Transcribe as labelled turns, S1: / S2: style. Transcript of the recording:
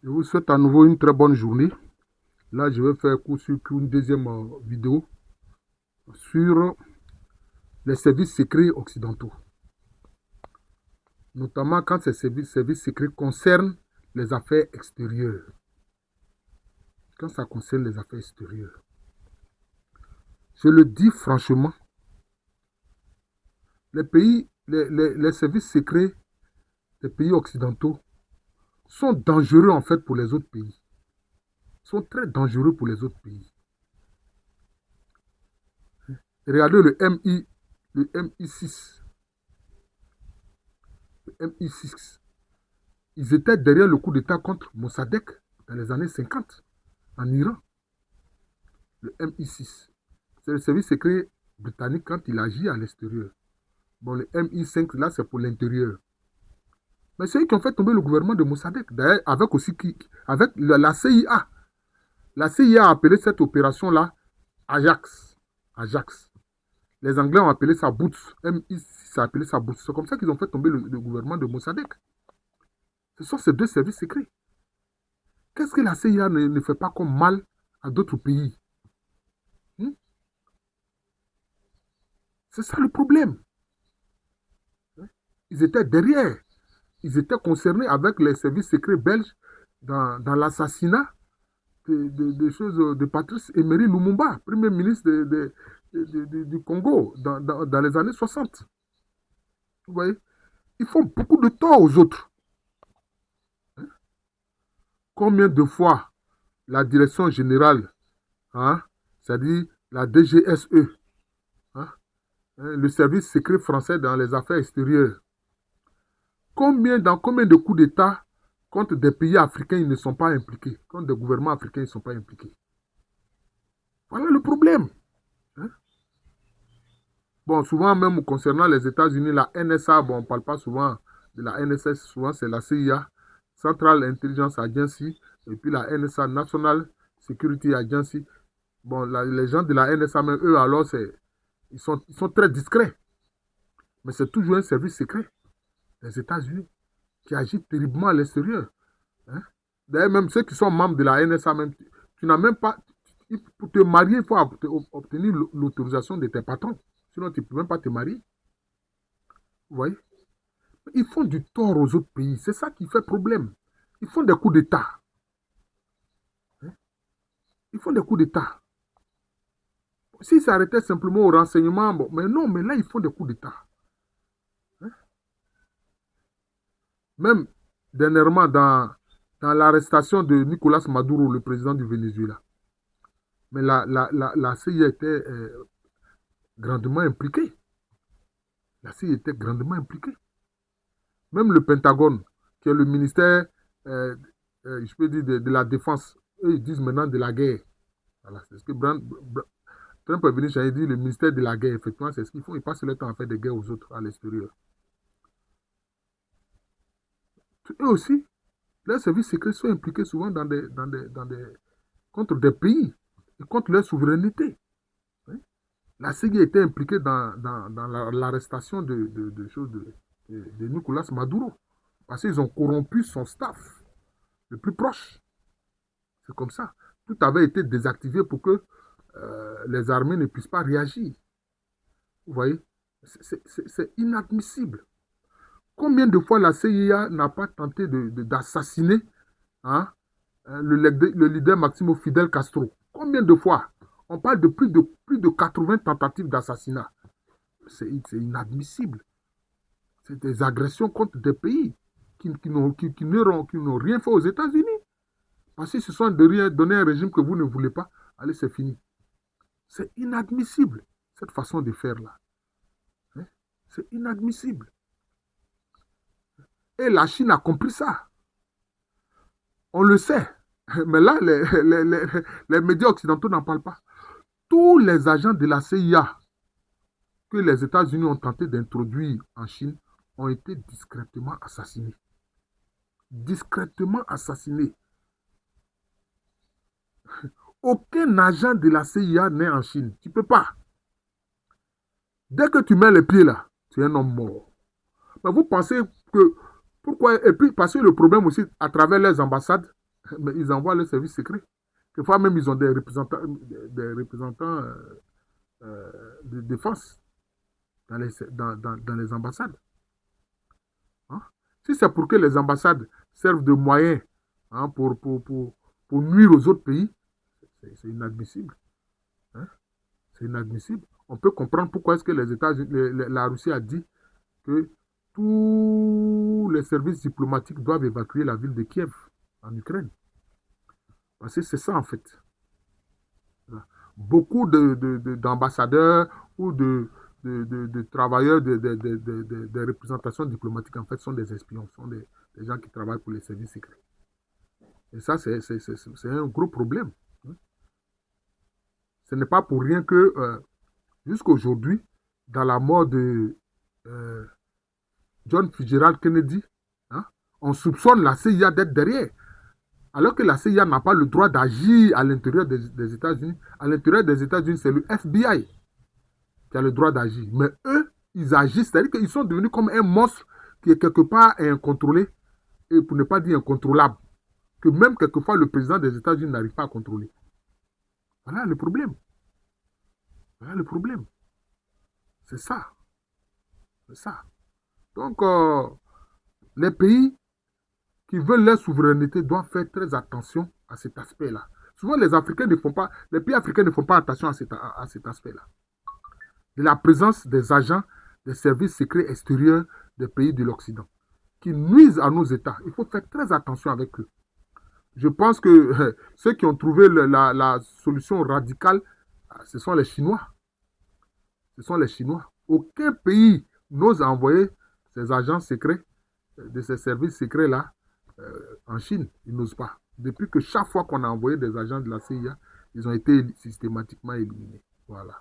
S1: Je vous souhaite à nouveau une très bonne journée. Là, je vais faire coup sur une deuxième vidéo sur les services secrets occidentaux. Notamment quand ces services secrets concernent les affaires extérieures. Quand ça concerne les affaires extérieures. Je le dis franchement, les services secrets des pays occidentaux sont dangereux en fait pour les autres pays. Sont très dangereux pour les autres pays. Regardez le MI6. Le MI6. Ils étaient derrière le coup d'État contre Mossadegh dans les années 50 en Iran. Le MI6. C'est le service secret britannique quand il agit à l'extérieur. Bon, le MI5, là, c'est pour l'intérieur. Mais c'est eux qui ont fait tomber le gouvernement de Mossadegh. D'ailleurs, avec la CIA. La CIA a appelé cette opération-là Ajax. Ajax. Les Anglais ont appelé ça Boots. MI6 a appelé ça Boots. C'est comme ça qu'ils ont fait tomber le gouvernement de Mossadegh. Ce sont ces deux services secrets. Qu'est-ce que la CIA ne fait pas comme mal à d'autres pays? C'est ça le problème. Ils étaient derrière. Ils étaient concernés avec les services secrets belges dans l'assassinat de Patrice Emery Lumumba, premier ministre du Congo dans les années 60. Vous voyez? Ils font beaucoup de tort aux autres. Combien de fois la direction générale, c'est-à-dire la DGSE, le service secret français dans les affaires extérieures, dans combien de coups d'État contre des pays africains ils ne sont pas impliqués, contre des gouvernements africains ils ne sont pas impliqués? Voilà le problème. Bon, souvent même concernant les États-Unis, la NSA, bon, on ne parle pas souvent de la NSA, souvent c'est la CIA, Central Intelligence Agency, et puis la NSA, National Security Agency. Bon, les gens de la NSA, même eux, alors, ils sont très discrets. Mais c'est toujours un service secret des États-Unis qui agit terriblement à l'extérieur. D'ailleurs, même ceux qui sont membres de la NSA, même, tu n'as même pas... Pour te marier, il faut obtenir l'autorisation de tes patrons. Sinon, tu ne peux même pas te marier. Vous voyez? Ils font du tort aux autres pays. C'est ça qui fait problème. Ils font des coups d'État. Ils font des coups d'État. S'ils s'arrêtaient simplement au renseignement, bon, mais non, mais là, ils font des coups d'État. Même dernièrement, dans l'arrestation de Nicolas Maduro, le président du Venezuela. Mais la CIA était grandement impliquée. La CIA était grandement impliquée. Même le Pentagone, qui est le ministère, je peux dire, de la défense, eux, ils disent maintenant de la guerre. Voilà, c'est ce que Trump est venu changer, il dit le ministère de la guerre. Effectivement, c'est ce qu'ils font. Ils passent le temps à faire des guerres aux autres à l'extérieur. Eux aussi, leurs services secrets sont impliqués souvent contre des pays et contre leur souveraineté. La CIA était impliquée dans l'arrestation de Nicolas Maduro. Parce qu'ils ont corrompu son staff le plus proche. C'est comme ça. Tout avait été désactivé pour que les armées ne puissent pas réagir. Vous voyez? C'est inadmissible. Combien de fois la CIA n'a pas tenté d'assassiner le leader Maximo Fidel Castro? Combien de fois? On parle de plus de 80 tentatives d'assassinat. C'est inadmissible. C'est des agressions contre des pays qui n'ont rien fait aux États-Unis. Parce qu'ils se sont donné un régime que vous ne voulez pas. Allez, c'est fini. C'est inadmissible, cette façon de faire là. C'est inadmissible. Et la Chine a compris ça. On le sait. Mais là, les médias occidentaux n'en parlent pas. Tous les agents de la CIA que les États-Unis ont tenté d'introduire en Chine ont été discrètement assassinés. Discrètement assassinés. Aucun agent de la CIA n'est en Chine. Tu ne peux pas. Dès que tu mets les pieds là, tu es un homme mort. Mais vous pensez que... Pourquoi? Et puis, parce que le problème aussi, à travers les ambassades, Mais ils envoient le service secret. Quelquefois même, ils ont des représentants de défense dans les ambassades. Hein. Si c'est pour que les ambassades servent de moyens, hein, pour nuire aux autres pays, c'est inadmissible. Hein. C'est inadmissible. On peut comprendre pourquoi est-ce que la Russie a dit que tous les services diplomatiques doivent évacuer la ville de Kiev, en Ukraine. Parce que c'est ça, en fait. Beaucoup d'ambassadeurs ou de travailleurs de représentations diplomatiques, en fait, sont des espions, sont des gens qui travaillent pour les services secrets. Et ça, c'est un gros problème. Ce n'est pas pour rien que, jusqu'à aujourd'hui, dans la mort de John Fitzgerald Kennedy, hein, on soupçonne la CIA d'être derrière. Alors que la CIA n'a pas le droit d'agir à l'intérieur des États-Unis. À l'intérieur des États-Unis, c'est le FBI qui a le droit d'agir. Mais eux, ils agissent, c'est-à-dire qu'ils sont devenus comme un monstre qui est quelque part incontrôlé, et pour ne pas dire incontrôlable, que même quelquefois le président des États-Unis n'arrive pas à contrôler. Voilà le problème. Voilà le problème. C'est ça. C'est ça. Donc, les pays qui veulent leur souveraineté doivent faire très attention à cet aspect-là. Souvent, les pays africains ne font pas attention à cet aspect-là. De la présence des agents des services secrets extérieurs des pays de l'Occident, qui nuisent à nos États. Il faut faire très attention avec eux. Je pense que ceux qui ont trouvé la solution radicale, ce sont les Chinois. Ce sont les Chinois. Aucun pays n'ose envoyer ses agents secrets, de ces services secrets-là, en Chine. Ils n'osent pas. Depuis que chaque fois qu'on a envoyé des agents de la CIA, ils ont été systématiquement éliminés. Voilà.